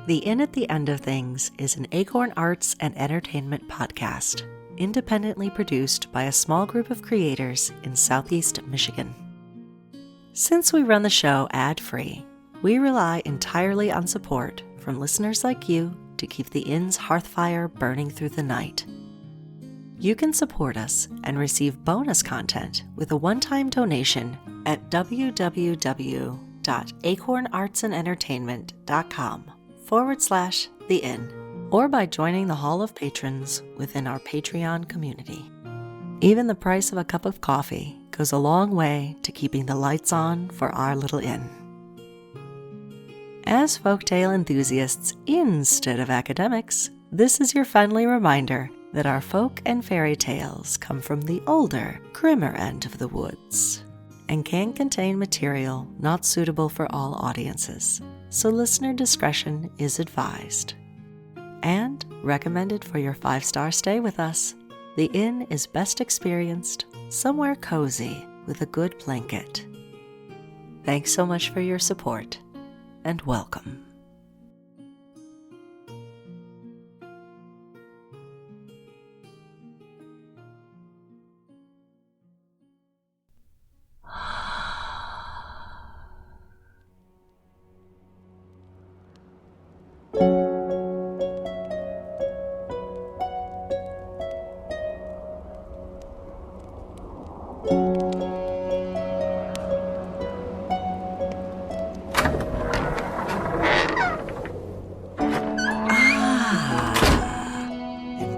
The Inn at the End of Things is an Acorn Arts and Entertainment podcast, independently produced by a small group of creators in Southeast Michigan. Since we run the show ad-free, we rely entirely on support from listeners like you to keep the Inn's hearthfire burning through the night. You can support us and receive bonus content with a one-time donation at www.acornartsandentertainment.com/The Inn, or by joining the Hall of Patrons within our Patreon community. Even the price of a cup of coffee goes a long way to keeping the lights on for our little inn. As folktale enthusiasts instead of academics, this is your friendly reminder that our folk and fairy tales come from the older, grimmer end of the woods and can contain material not suitable for all audiences, so listener discretion is advised. And recommended for your 5-star stay with us, the inn is best experienced somewhere cozy with a good blanket. Thanks so much for your support, and welcome.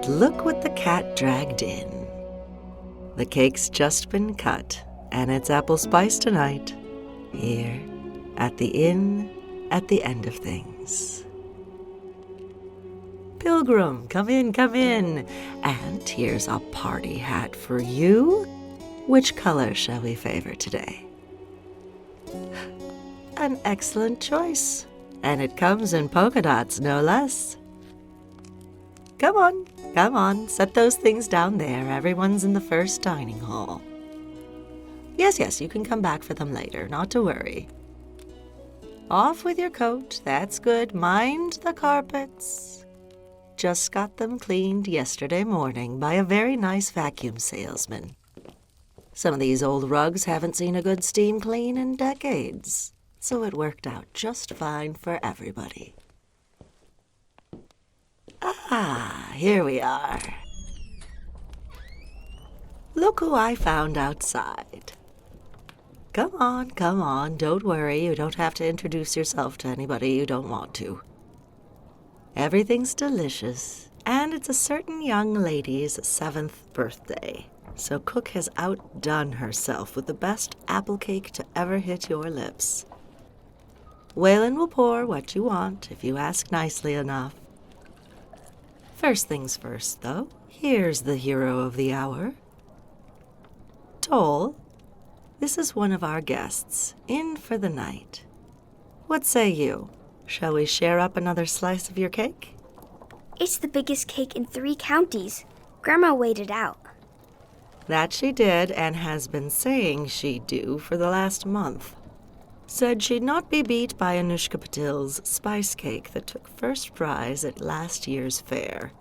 Look what the cat dragged in. The cake's just been cut, and it's apple spice tonight, here at the Inn at the End of Things. Pilgrim, come in, and here's a party hat for you. Which color shall we favor today? An excellent choice, and it comes in polka dots, no less. Come on, set those things down there. Everyone's in the first dining hall. Yes, you can come back for them later, not to worry. Off with your coat, that's good. Mind the carpets. Just got them cleaned yesterday morning by a very nice vacuum salesman. Some of these old rugs haven't seen a good steam clean in decades, so it worked out just fine for everybody. Here we are. Look who I found outside. Come on, don't worry. You don't have to introduce yourself to anybody you don't want to. Everything's delicious, and it's a certain young lady's 7th birthday, so Cook has outdone herself with the best apple cake to ever hit your lips. Waylon will pour what you want if you ask nicely enough. First things first, though, here's the hero of the hour. Toll, this is one of our guests, in for the night. What say you? Shall we share up another slice of your cake? It's the biggest cake in 3 counties. Grandma weighed it out. That she did, and has been saying she'd do for the last month. Said she'd not be beat by Anushka Patil's spice cake that took first prize at last year's fair.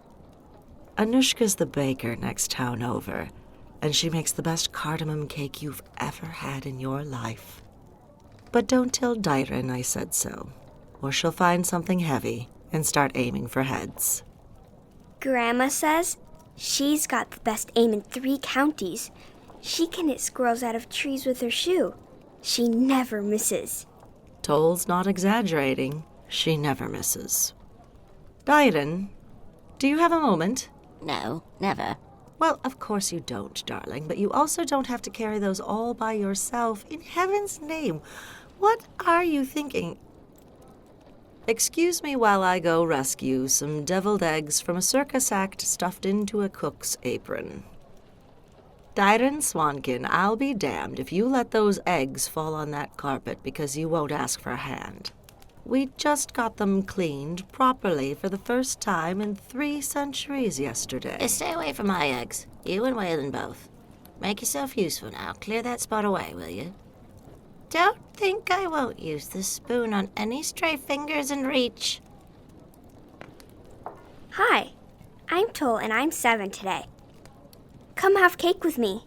Anushka's the baker next town over, and she makes the best cardamom cake you've ever had in your life. But don't tell Dyron I said so, or she'll find something heavy and start aiming for heads. Grandma says she's got the best aim in 3 counties. She can hit squirrels out of trees with her shoe. She never misses. Toll's not exaggerating. She never misses. Dyron, do you have a moment? No, never. Well, of course you don't, darling, but you also don't have to carry those all by yourself. In heaven's name, what are you thinking? Excuse me while I go rescue some deviled eggs from a circus act stuffed into a cook's apron. Dyron Swankin, I'll be damned if you let those eggs fall on that carpet because you won't ask for a hand. We just got them cleaned properly for the first time in 3 centuries yesterday. Stay away from my eggs. You and Waylon both. Make yourself useful now. Clear that spot away, will you? Don't think I won't use the spoon on any stray fingers in reach. Hi, I'm Toll and I'm 7 today. Come have cake with me.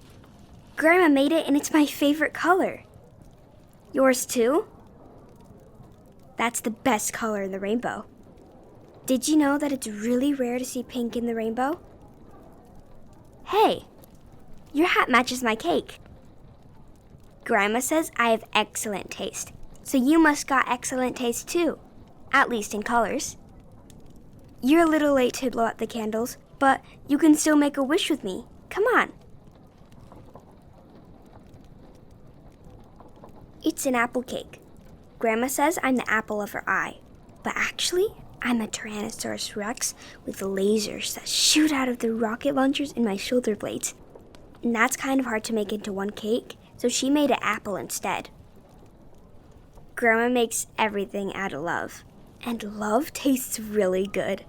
Grandma made it and it's my favorite color. Yours too? That's the best color in the rainbow. Did you know that it's really rare to see pink in the rainbow? Hey, your hat matches my cake. Grandma says I have excellent taste, so you must got excellent taste too, at least in colors. You're a little late to blow out the candles, but you can still make a wish with me. Come on. It's an apple cake. Grandma says I'm the apple of her eye, but actually, I'm a Tyrannosaurus Rex with lasers that shoot out of the rocket launchers in my shoulder blades. And that's kind of hard to make into one cake, so she made an apple instead. Grandma makes everything out of love, and love tastes really good.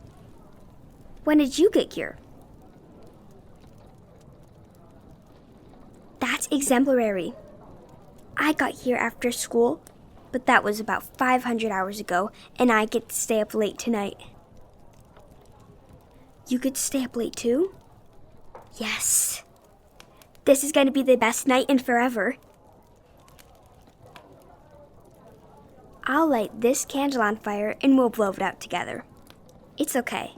When did you get here? That's exemplary. I got here after school, but that was about 500 hours ago, and I get to stay up late tonight. You get to stay up late too? Yes. This is going to be the best night in forever. I'll light this candle on fire and we'll blow it out together. It's okay.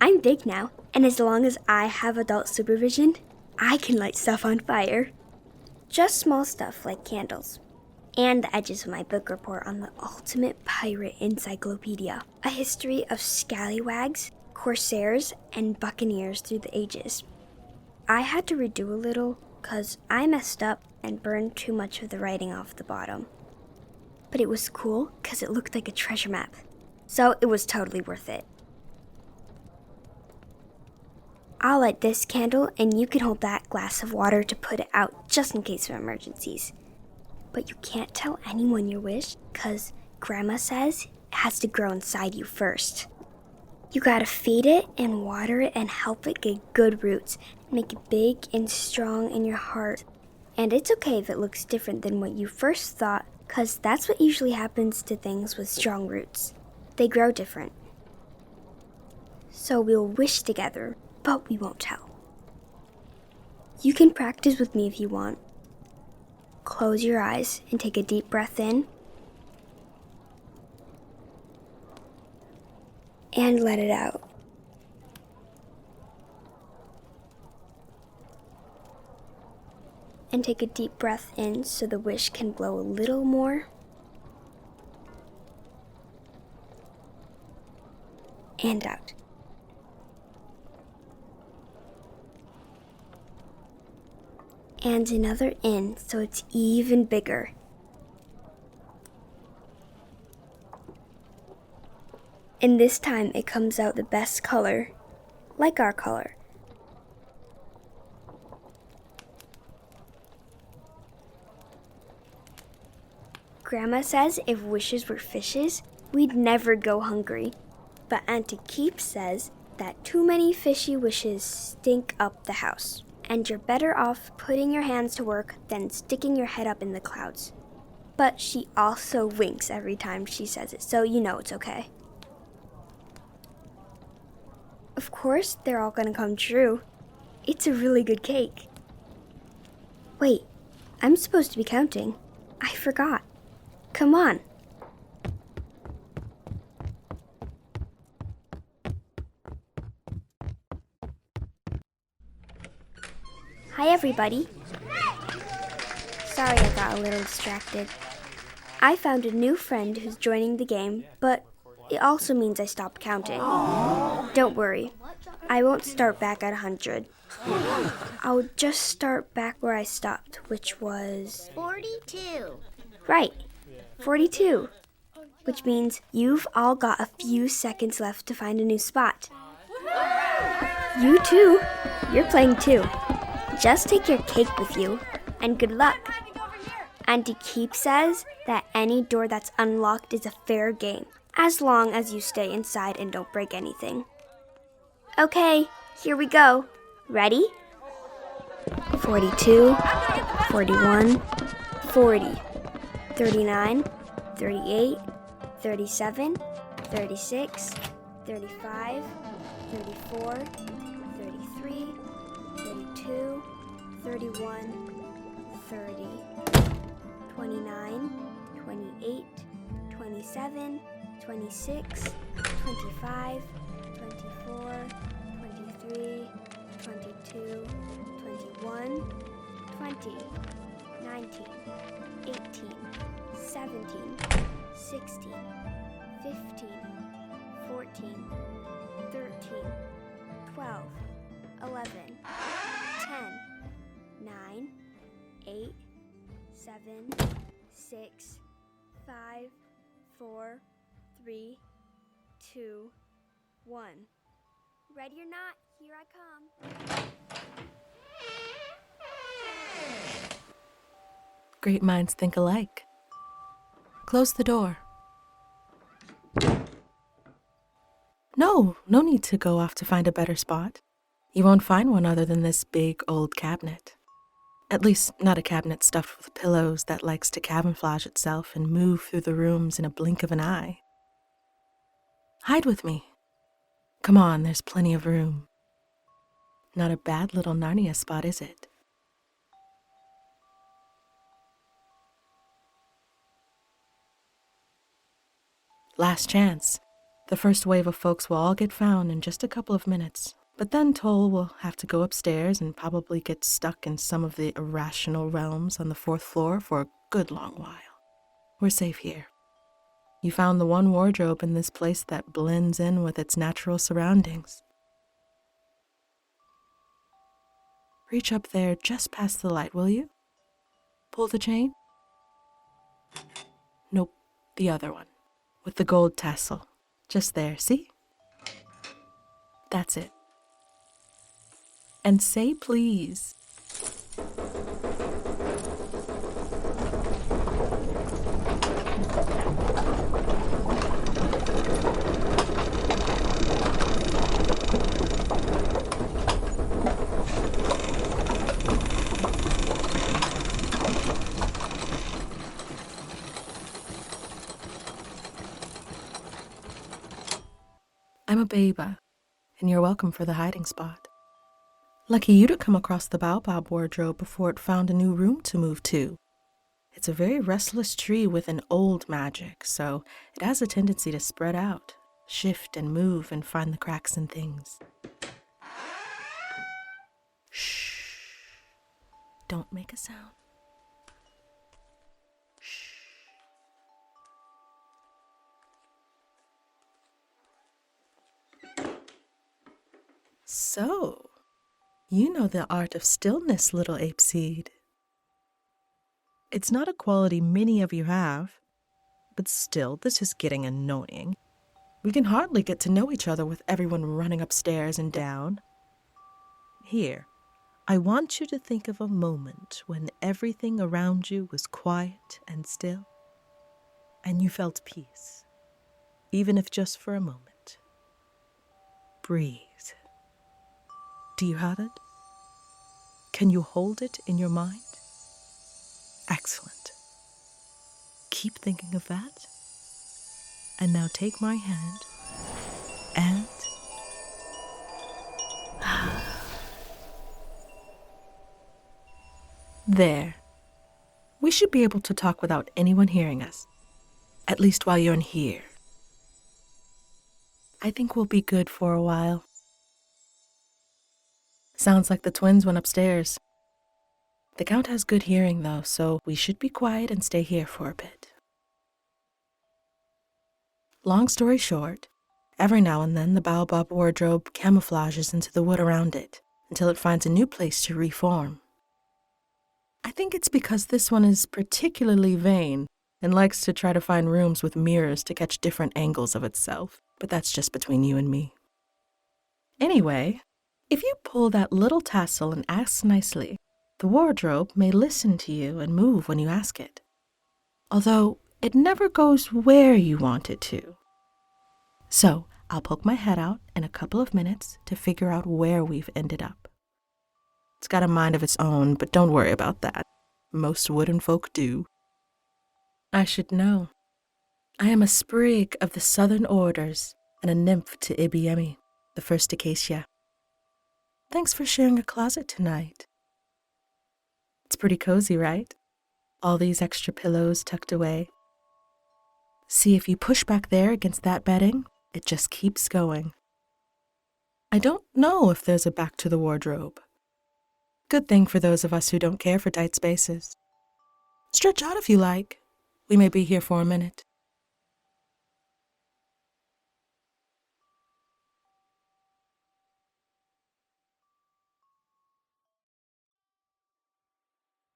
I'm big now, and as long as I have adult supervision, I can light stuff on fire. Just small stuff like candles. And the edges of my book report on the Ultimate Pirate Encyclopedia, a history of scallywags, corsairs, and buccaneers through the ages. I had to redo a little because I messed up and burned too much of the writing off the bottom. But it was cool because it looked like a treasure map, so it was totally worth it. I'll light this candle and you can hold that glass of water to put it out just in case of emergencies. But you can't tell anyone your wish, because Grandma says it has to grow inside you first. You gotta feed it and water it and help it get good roots, make it big and strong in your heart. And it's okay if it looks different than what you first thought, because that's what usually happens to things with strong roots. They grow different. So we'll wish together, but we won't tell. You can practice with me if you want. Close your eyes and take a deep breath in. And let it out. And take a deep breath in so the wish can blow a little more. And out. And another in so it's even bigger. And this time it comes out the best color, like our color. Grandma says if wishes were fishes, we'd never go hungry. But Auntie Keep says that too many fishy wishes stink up the house. And you're better off putting your hands to work than sticking your head up in the clouds. But she also winks every time she says it, so you know it's okay. Of course, they're all gonna come true. It's a really good cake. Wait, I'm supposed to be counting. I forgot. Come on. Hi, everybody. Sorry I got a little distracted. I found a new friend who's joining the game, but it also means I stopped counting. Don't worry, I won't start back at 100. I'll just start back where I stopped, which was... 42. Right, 42. Which means you've all got a few seconds left to find a new spot. You too. You're playing too. Just take your cake with you, and good luck. Auntie Keep says that any door that's unlocked is a fair game, as long as you stay inside and don't break anything. Okay, here we go. Ready? 42, 41, 40, 39, 38, 37, 36, 35, 34, 33, 32, 31, 30, 29, 28, 27, 26, 25, 24, 23, 22, 21, 20, 19, 18, 17, 16, 15, 14, 13, 12, 11, 10, 9, 8, 7, 6, 5, 4, 3, 2, 1. Ready or not, here I come. Great minds think alike. Close the door. No need to go off to find a better spot. You won't find one other than this big old cabinet. At least, not a cabinet stuffed with pillows that likes to camouflage itself and move through the rooms in a blink of an eye. Hide with me. Come on, there's plenty of room. Not a bad little Narnia spot, is it? Last chance. The first wave of folks will all get found in just a couple of minutes. But then Toll will have to go upstairs and probably get stuck in some of the irrational realms on the 4th floor for a good long while. We're safe here. You found the one wardrobe in this place that blends in with its natural surroundings. Reach up there just past the light, will you? Pull the chain? Nope, the other one, with the gold tassel. Just there, see? That's it. And say please. I'm Abeba, and you're welcome for the hiding spot. Lucky you to come across the baobab wardrobe before it found a new room to move to. It's a very restless tree with an old magic, so it has a tendency to spread out, shift and move and find the cracks in things. Shh. Don't make a sound. Shh. So, you know the art of stillness, little ape seed. It's not a quality many of you have, but still, this is getting annoying. We can hardly get to know each other with everyone running upstairs and down. Here, I want you to think of a moment when everything around you was quiet and still, and you felt peace, even if just for a moment. Breathe. Do you have it? Can you hold it in your mind? Excellent. Keep thinking of that. And now take my hand and... There. We should be able to talk without anyone hearing us. At least while you're in here. I think we'll be good for a while. Sounds like the twins went upstairs. The Count has good hearing, though, so we should be quiet and stay here for a bit. Long story short, every now and then the baobab wardrobe camouflages into the wood around it until it finds a new place to reform. I think it's because this one is particularly vain and likes to try to find rooms with mirrors to catch different angles of itself, but that's just between you and me. Anyway, if you pull that little tassel and ask nicely, the wardrobe may listen to you and move when you ask it. Although it never goes where you want it to. So I'll poke my head out in a couple of minutes to figure out where we've ended up. It's got a mind of its own, but don't worry about that. Most wooden folk do. I should know. I am a sprig of the southern orders and a nymph to Ibiemi. the first acacia. Thanks for sharing a closet tonight. It's pretty cozy, right? All these extra pillows tucked away. See, if you push back there against that bedding, it just keeps going. I don't know if there's a back to the wardrobe. Good thing for those of us who don't care for tight spaces. Stretch out if you like. We may be here for a minute.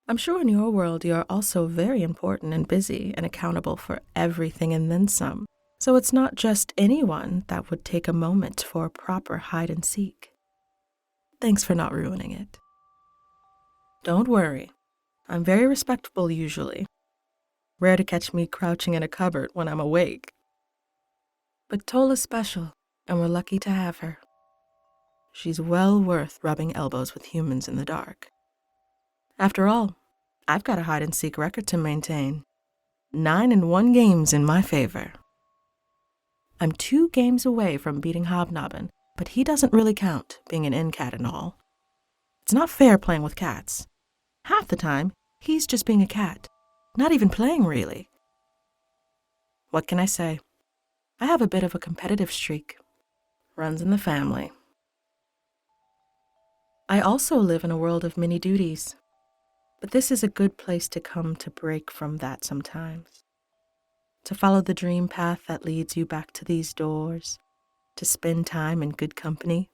I'm sure in your world you are also very important and busy and accountable for everything and then some. So it's not just anyone that would take a moment for a proper hide and seek. Thanks for not ruining it. Don't worry. I'm very respectful usually. Rare to catch me crouching in a cupboard when I'm awake. But Tola's special, and we're lucky to have her. She's well worth rubbing elbows with humans in the dark. After all, I've got a hide-and-seek record to maintain. 9-1 games in my favor. I'm 2 games away from beating Hobnobbin, but he doesn't really count, being an in-cat and all. It's not fair playing with cats. Half the time, he's just being a cat, not even playing really. What can I say? I have a bit of a competitive streak. Runs in the family. I also live in a world of many duties. But this is a good place to come to break from that sometimes. To follow the dream path that leads you back to these doors. To spend time in good company.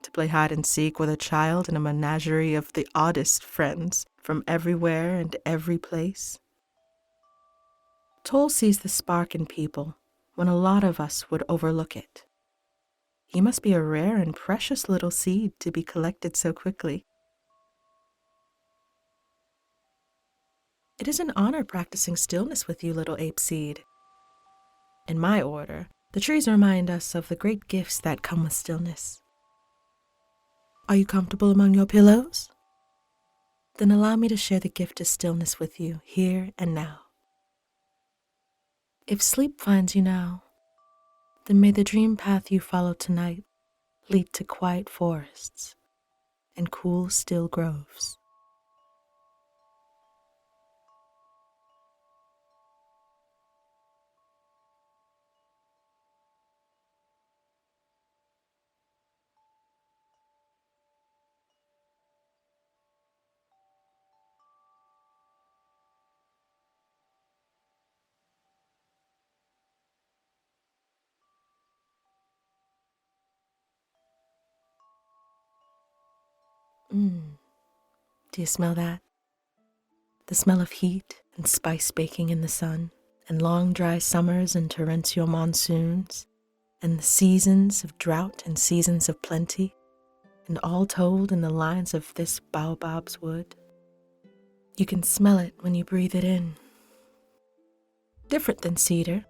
To play hide and seek with a child in a menagerie of the oddest friends from everywhere and every place. Toll sees the spark in people when a lot of us would overlook it. He must be a rare and precious little seed to be collected so quickly. It is an honor practicing stillness with you, little ape seed. In my order, the trees remind us of the great gifts that come with stillness. Are you comfortable among your pillows? Then allow me to share the gift of stillness with you here and now. If sleep finds you now, then may the dream path you follow tonight lead to quiet forests and cool, still groves. Do you smell that? The smell of heat and spice baking in the sun, and long dry summers and torrential monsoons, and the seasons of drought and seasons of plenty, and all told in the lines of this baobab's wood. You can smell it when you breathe it in. Different than cedar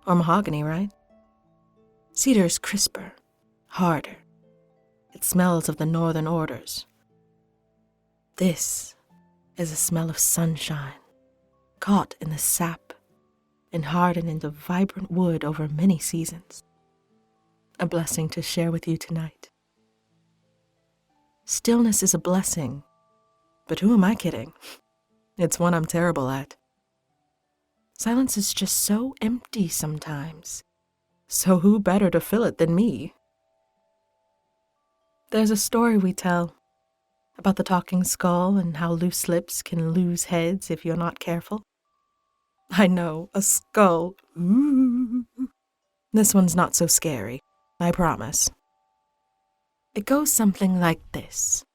or mahogany, right? Cedar is crisper, harder. It smells of the northern orders. This is a smell of sunshine, caught in the sap and hardened into vibrant wood over many seasons. A blessing to share with you tonight. Stillness is a blessing, but who am I kidding? It's one I'm terrible at. Silence is just so empty sometimes, so who better to fill it than me? There's a story we tell about the talking skull and how loose lips can lose heads if you're not careful. I know, a skull. Ooh. This one's not so scary, I promise. It goes something like this.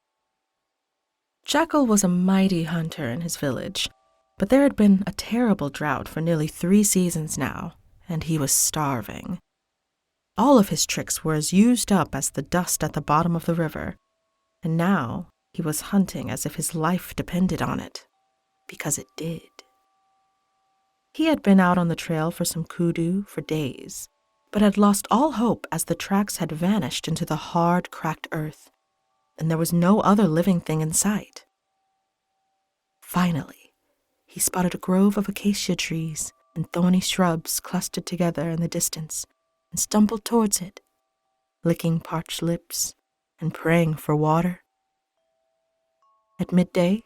Jackal was a mighty hunter in his village, but there had been a terrible drought for nearly 3 seasons now, and he was starving. All of his tricks were as used up as the dust at the bottom of the river, and now he was hunting as if his life depended on it, because it did. He had been out on the trail for some kudu for days, but had lost all hope as the tracks had vanished into the hard, cracked earth, and there was no other living thing in sight. Finally, he spotted a grove of acacia trees and thorny shrubs clustered together in the distance, and stumbled towards it. licking parched lips and praying for water. At midday,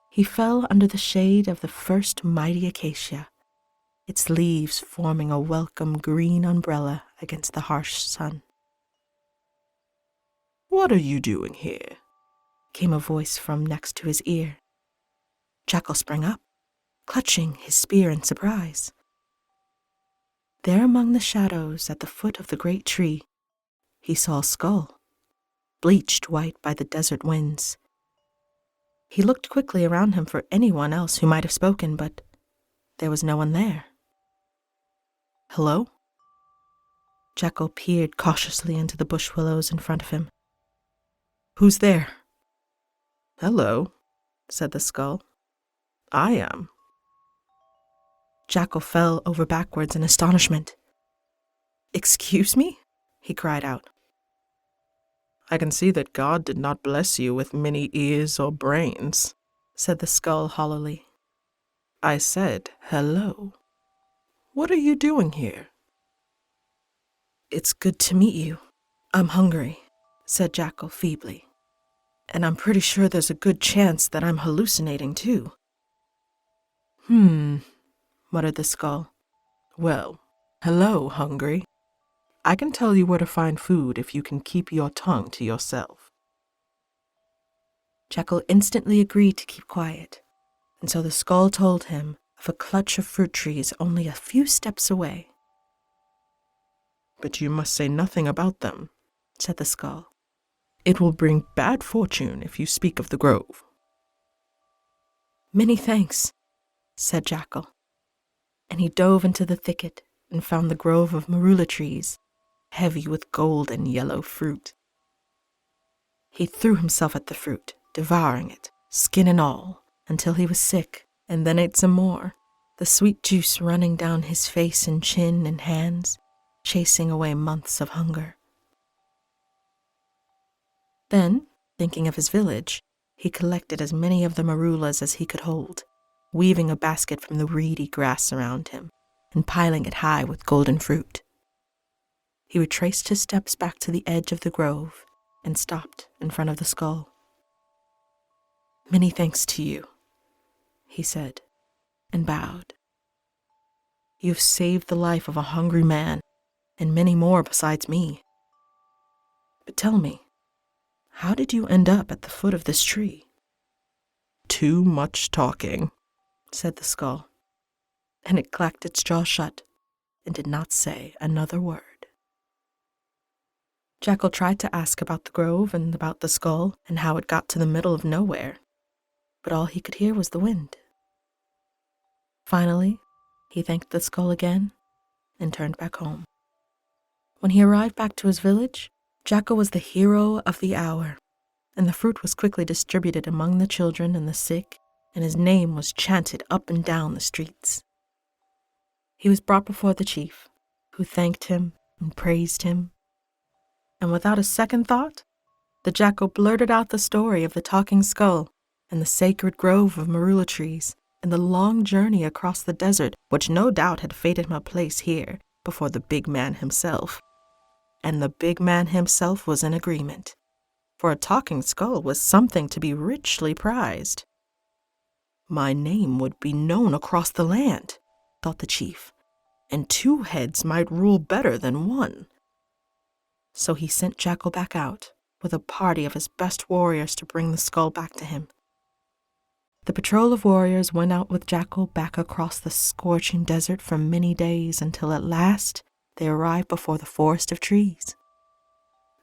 he fell under the shade of the first mighty acacia, its leaves forming a welcome green umbrella against the harsh sun. "What are you doing here?" came a voice from next to his ear. Jackal sprang up, clutching his spear in surprise. There among the shadows at the foot of the great tree, he saw a skull, bleached white by the desert winds. He looked quickly around him for anyone else who might have spoken, but there was no one there. "Hello?" Jackal peered cautiously into the bush willows in front of him. "Who's there?" "Hello," said the skull. "I am." Jackal fell over backwards in astonishment. "Excuse me?" he cried out. "I can see that God did not bless you with many ears or brains," said the skull hollowly. "I said hello. What are you doing here?" "It's good to meet you. I'm hungry," said Jackal feebly. "And I'm pretty sure there's a good chance that I'm hallucinating too." Muttered the skull. "Well, hello, hungry. I can tell you where to find food if you can keep your tongue to yourself." Jackal instantly agreed to keep quiet, and so the skull told him of a clutch of fruit trees only a few steps away. "But you must say nothing about them," said the skull. "It will bring bad fortune if you speak of the grove." "Many thanks," said Jackal, and he dove into the thicket and found the grove of marula trees, heavy with gold and yellow fruit. He threw himself at the fruit, devouring it, skin and all, until he was sick, and then ate some more, the sweet juice running down his face and chin and hands, chasing away months of hunger. Then, thinking of his village, he collected as many of the marulas as he could hold, weaving a basket from the reedy grass around him and piling it high with golden fruit. He retraced his steps back to the edge of the grove and stopped in front of the skull. "Many thanks to you," he said, and bowed. "You've saved the life of a hungry man, and many more besides me. But tell me, how did you end up at the foot of this tree?" "Too much talking," said the skull, and it clacked its jaw shut and did not say another word. Jackal tried to ask about the grove and about the skull and how it got to the middle of nowhere, but all he could hear was the wind. Finally, he thanked the skull again and turned back home. When he arrived back to his village, Jackal was the hero of the hour, and the fruit was quickly distributed among the children and the sick, and his name was chanted up and down the streets. He was brought before the chief, who thanked him and praised him. And without a second thought, the jackal blurted out the story of the talking skull and the sacred grove of marula trees and the long journey across the desert, which no doubt had fated him a place here before the big man himself. And the big man himself was in agreement, for a talking skull was something to be richly prized. "My name would be known across the land," thought the chief, "and 2 heads might rule better than 1. So he sent Jackal back out with a party of his best warriors to bring the skull back to him. The patrol of warriors went out with Jackal back across the scorching desert for many days until at last they arrived before the forest of trees.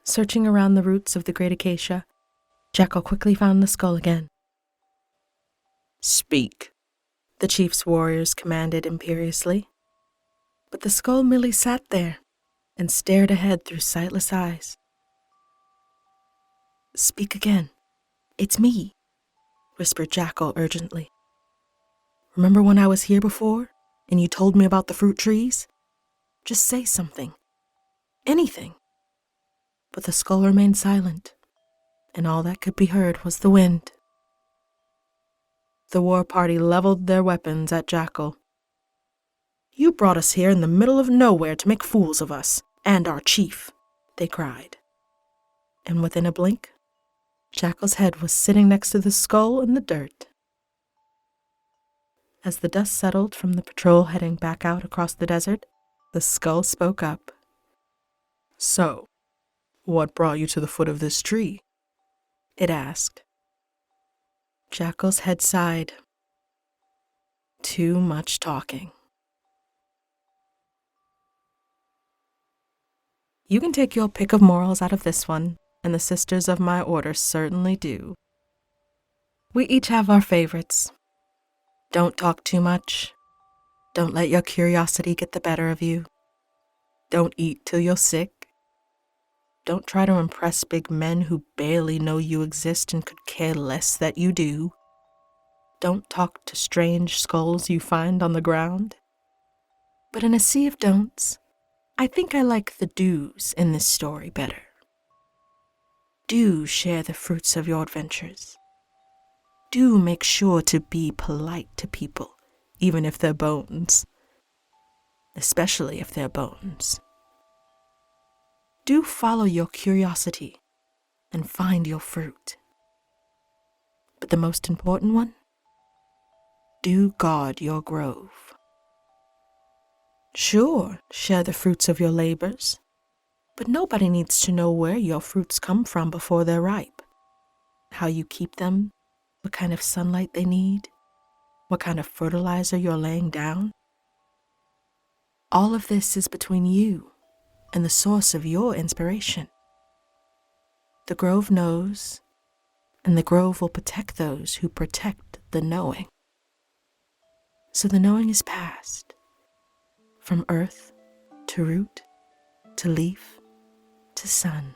Searching around the roots of the great acacia, Jackal quickly found the skull again. "Speak," the chief's warriors commanded imperiously. But the skull merely sat there and stared ahead through sightless eyes. "Speak again. It's me," whispered Jackal urgently. "Remember when I was here before and you told me about the fruit trees? Just say something. Anything." But the skull remained silent, and all that could be heard was the wind. The war party leveled their weapons at Jackal. "You brought us here in the middle of nowhere to make fools of us and our chief," they cried. And within a blink, Jackal's head was sitting next to the skull in the dirt. As the dust settled from the patrol heading back out across the desert, the skull spoke up. "So, what brought you to the foot of this tree?" it asked. Jackal's head sighed. Too much talking. You can take your pick of morals out of this one, and the sisters of my order certainly do. We each have our favorites. Don't talk too much. Don't let your curiosity get the better of you. Don't eat till you're sick. Don't try to impress big men who barely know you exist and could care less that you do. Don't talk to strange skulls you find on the ground. But in a sea of don'ts, I think I like the do's in this story better. Do share the fruits of your adventures. Do make sure to be polite to people, even if they're bones. Especially if they're bones. Do follow your curiosity and find your fruit. But the most important one? Do guard your grove. Sure, share the fruits of your labors, but nobody needs to know where your fruits come from before they're ripe. How you keep them, what kind of sunlight they need, what kind of fertilizer you're laying down. All of this is between you and the source of your inspiration. The grove knows, and the grove will protect those who protect the knowing. So the knowing is passed, from earth to root, to leaf, to sun.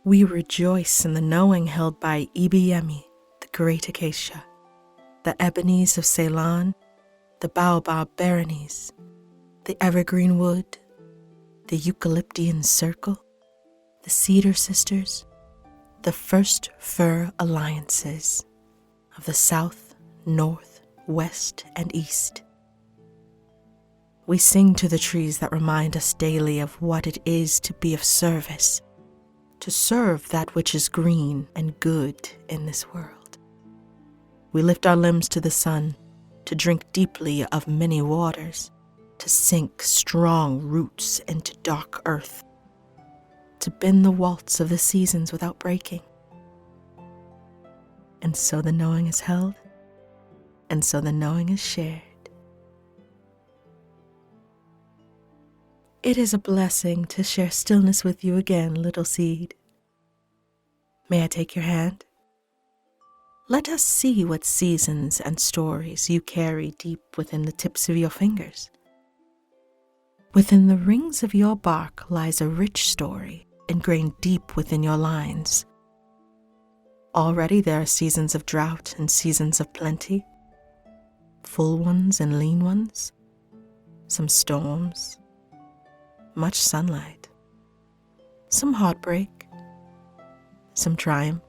We rejoice in the knowing held by Ibiyemi, the great acacia, the ebonies of Ceylon, the baobab baronies, the evergreen wood, the eucalyptian circle, the cedar sisters, the first fir alliances of the south, north, west, and east. We sing to the trees that remind us daily of what it is to be of service, to serve that which is green and good in this world. We lift our limbs to the sun, to drink deeply of many waters, to sink strong roots into dark earth, to bend the waltz of the seasons without breaking. And so the knowing is held, and so the knowing is shared. It is a blessing to share stillness with you again, little seed. May I take your hand? Let us see what seasons and stories you carry deep within the tips of your fingers. Within the rings of your bark lies a rich story ingrained deep within your lines. Already there are seasons of drought and seasons of plenty, full ones and lean ones, some storms, much sunlight, some heartbreak, some triumph,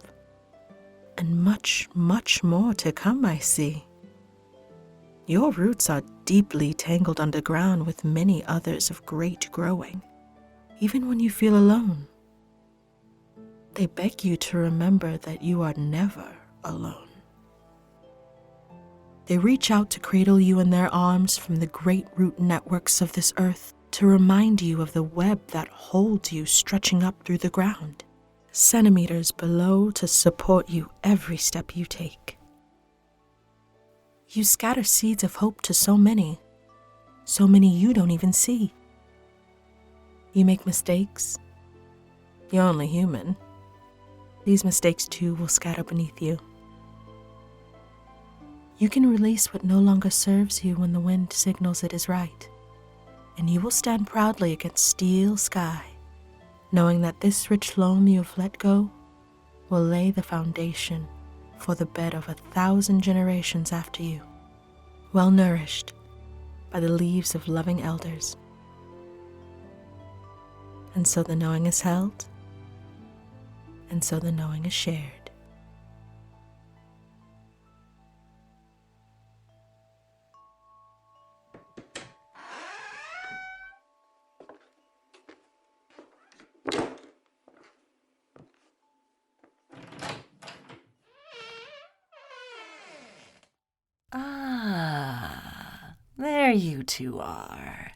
and much, much more to come, I see. Your roots are deeply tangled underground with many others of great growing, even when you feel alone. They beg you to remember that you are never alone. They reach out to cradle you in their arms from the great root networks of this earth to remind you of the web that holds you stretching up through the ground, centimeters below to support you every step you take. You scatter seeds of hope to so many you don't even see. You make mistakes. You're only human. These mistakes too will scatter beneath you. You can release what no longer serves you when the wind signals it is right, and you will stand proudly against steel sky, knowing that this rich loam you have let go will lay the foundation for the bed of 1,000 generations after you, well nourished by the leaves of loving elders. And so the knowing is held, and so the knowing is shared. there you two are.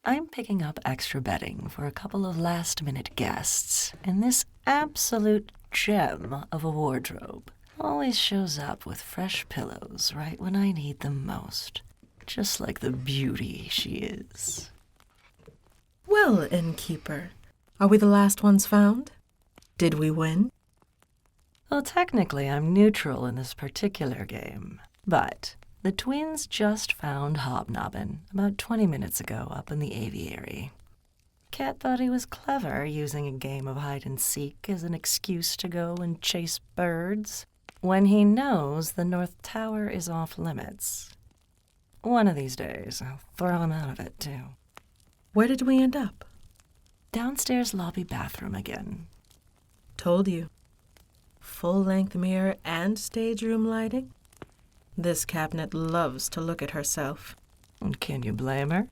I'm picking up extra bedding for a couple of last-minute guests, and this absolute gem of a wardrobe always shows up with fresh pillows right when I need them most, just like the beauty she is. Well, innkeeper, are we the last ones found? Did we win? Well, technically, I'm neutral in this particular game, but the twins just found Hobnobbin about 20 minutes ago up in the aviary. Cat thought he was clever using a game of hide-and-seek as an excuse to go and chase birds when he knows the North Tower is off limits. One of these days, I'll throw him out of it, too. Where did we end up? Downstairs lobby bathroom again. Told you. Full-length mirror and stage room lighting? This cabinet loves to look at herself. And can you blame her?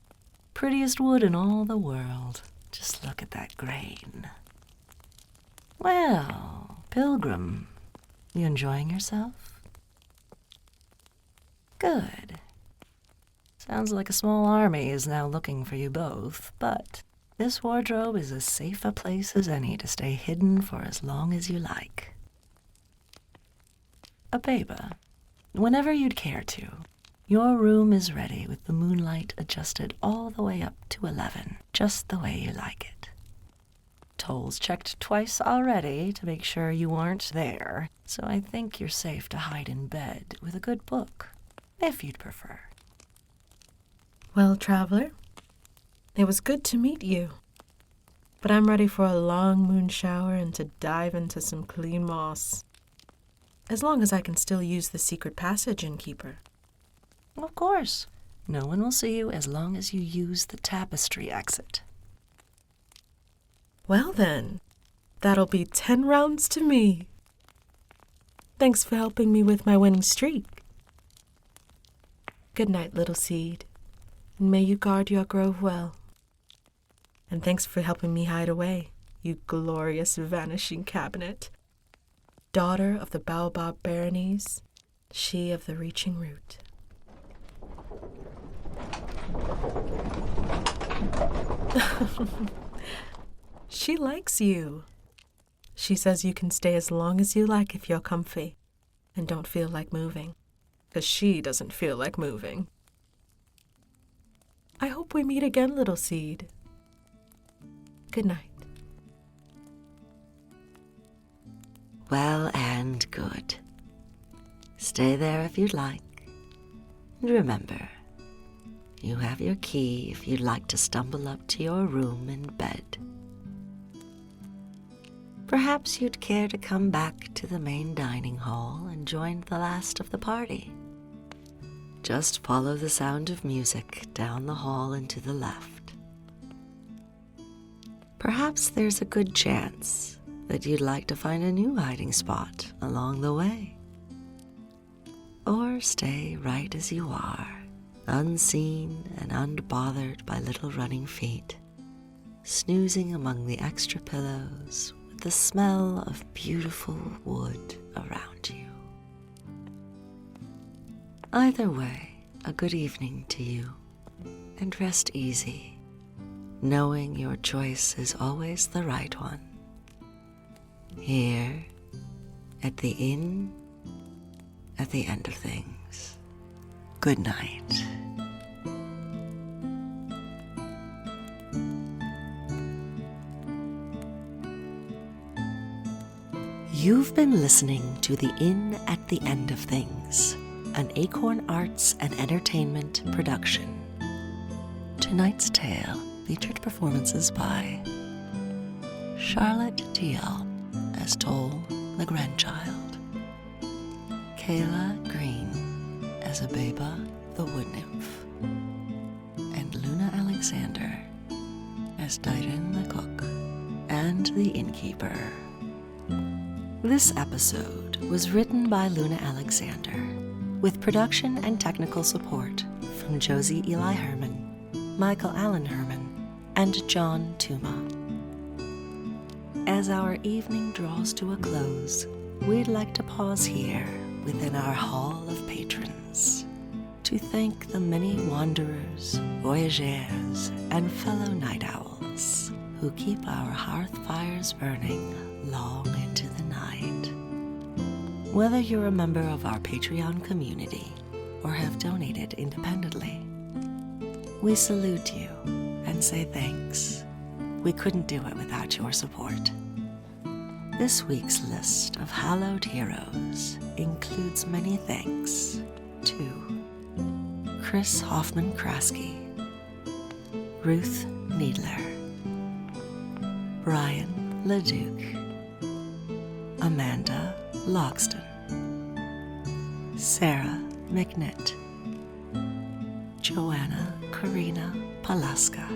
Prettiest wood in all the world. Just look at that grain. Well, Pilgrim, you enjoying yourself? Good. Sounds like a small army is now looking for you both, but this wardrobe is as safe a place as any to stay hidden for as long as you like. Abeba, whenever you'd care to, your room is ready with the moonlight adjusted all the way up to 11, just the way you like it. Tolls checked twice already to make sure you weren't there, so I think you're safe to hide in bed with a good book, if you'd prefer. Well, traveler, it was good to meet you. But I'm ready for a long moon shower and to dive into some clean moss. As long as I can still use the secret passage, innkeeper. Of course. No one will see you as long as you use the tapestry exit. Well then, that'll be 10 rounds to me. Thanks for helping me with my winning streak. Good night, little seed, and may you guard your grove well. And thanks for helping me hide away, you glorious vanishing cabinet. Daughter of the Baobab Baronies, she of the reaching root. She likes you. She says you can stay as long as you like if you're comfy and don't feel like moving, 'cause she doesn't feel like moving. I hope we meet again, little seed. Good night. Well and good. Stay there if you'd like. And remember, you have your key if you'd like to stumble up to your room and bed. Perhaps you'd care to come back to the main dining hall and join the last of the party. Just follow the sound of music down the hall and to the left. Perhaps there's a good chance that you'd like to find a new hiding spot along the way. Or stay right as you are, unseen and unbothered by little running feet, snoozing among the extra pillows with the smell of beautiful wood around you. Either way, a good evening to you, and rest easy, knowing your choice is always the right one. Here, at the inn, at the end of things. Good night. You've been listening to The Inn at the End of Things, an Acorn Arts and Entertainment production. Tonight's tale featured performances by Charlotte TL as Toll, the grandchild, Kayla Green as Abeba, the wood nymph, and Luna Alexander as Dighton the cook and the innkeeper. This episode was written by Luna Alexander, with production and technical support from Josie Eli Herman, Michael Allen Herman, and John Tuma. As our evening draws to a close, we'd like to pause here within our Hall of Patrons to thank the many wanderers, voyageurs, and fellow night owls who keep our hearth fires burning long into the night. Whether you're a member of our Patreon community or have donated independently, we salute you and say thanks. We couldn't do it without your support. This week's list of hallowed heroes includes many thanks to Chris Hoffman-Kraske, Ruth Needler, Brian Leduc, Amanda Logston, Sarah McNitt, Joanna Karina Palaska,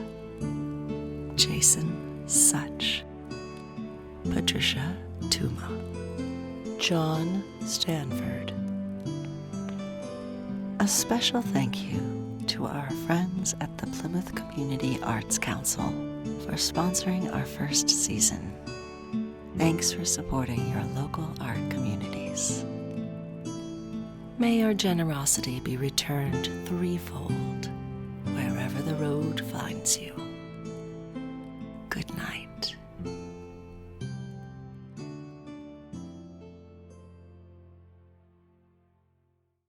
Jason Such, Patricia Tuma, John Stanford. A special thank you to our friends at the Plymouth Community Arts Council for sponsoring our first season. Thanks for supporting your local art communities. May your generosity be returned threefold wherever the road finds you.